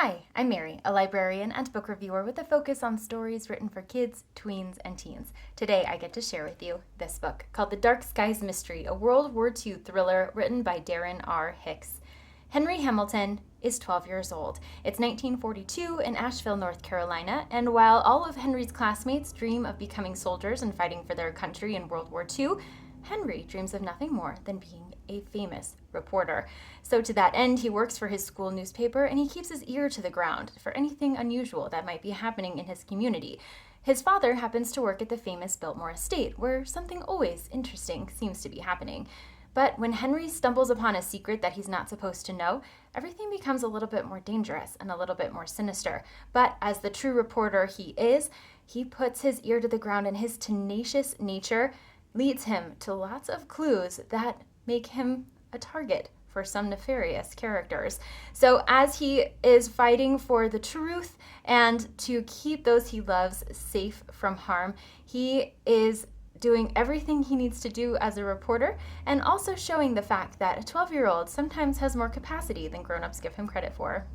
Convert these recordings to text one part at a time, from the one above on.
Hi, I'm Mary, a librarian and book reviewer with a focus on stories written for kids, tweens, and teens. Today I get to share with you this book called The Dark Skies Mystery, a World War II thriller written by Darren R. Hicks. Henry Hamilton is 12 years old. It's 1942 in Asheville, North Carolina, and while all of Henry's classmates dream of becoming soldiers and fighting for their country in World War II, Henry dreams of nothing more than being a famous reporter. So to that end, he works for his school newspaper and he keeps his ear to the ground for anything unusual that might be happening in his community. His father happens to work at the famous Biltmore Estate, where something always interesting seems to be happening. But when Henry stumbles upon a secret that he's not supposed to know, everything becomes a little bit more dangerous and a little bit more sinister. But as the true reporter he is, he puts his ear to the ground, and his tenacious nature leads him to lots of clues that make him a target for some nefarious characters. So as he is fighting for the truth and to keep those he loves safe from harm, he is doing everything he needs to do as a reporter, and also showing the fact that a 12-year-old sometimes has more capacity than grown-ups give him credit for.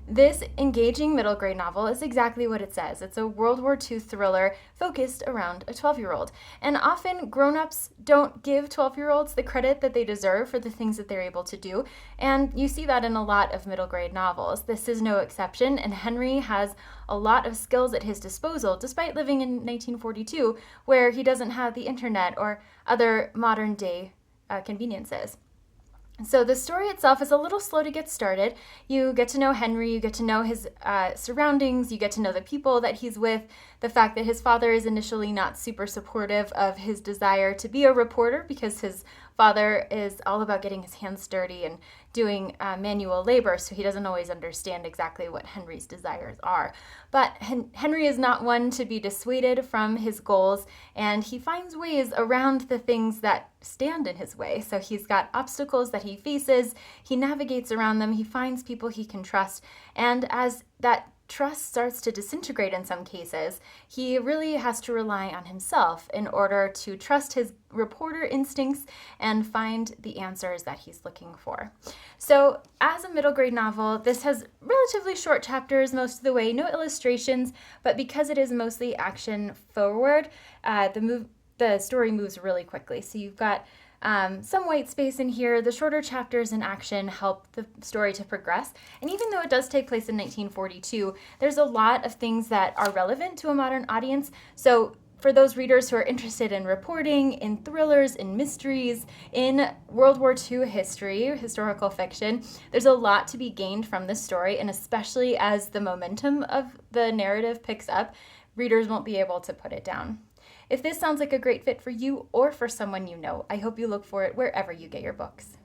This engaging middle grade novel is exactly what it says. It's a World War II thriller focused around a 12-year-old. And often grown-ups don't give 12-year-olds the credit that they deserve for the things that they're able to do. And you see that in a lot of middle grade novels. This is no exception, and Henry has a lot of skills at his disposal, despite living in 1942, where he doesn't have the internet or other modern day conveniences. So the story itself is a little slow to get started. You get to know Henry, you get to know his surroundings, you get to know the people that he's with, the fact that his father is initially not super supportive of his desire to be a reporter because his father is all about getting his hands dirty and doing manual labor, so he doesn't always understand exactly what Henry's desires are. But Henry is not one to be dissuaded from his goals, and he finds ways around the things that stand in his way. So he's got obstacles that he faces, he navigates around them, he finds people he can trust, and as that trust starts to disintegrate in some cases, he really has to rely on himself in order to trust his reporter instincts and find the answers that he's looking for. So as a middle grade novel, this has relatively short chapters most of the way, no illustrations, but because it is mostly action forward, the story moves really quickly. So you've got some white space in here. The shorter chapters in action help the story to progress. And even though it does take place in 1942, there's a lot of things that are relevant to a modern audience. So for those readers who are interested in reporting, in thrillers, in mysteries, in World War II history, historical fiction, there's a lot to be gained from this story. And especially as the momentum of the narrative picks up, readers won't be able to put it down. If this sounds like a great fit for you or for someone you know, I hope you look for it wherever you get your books.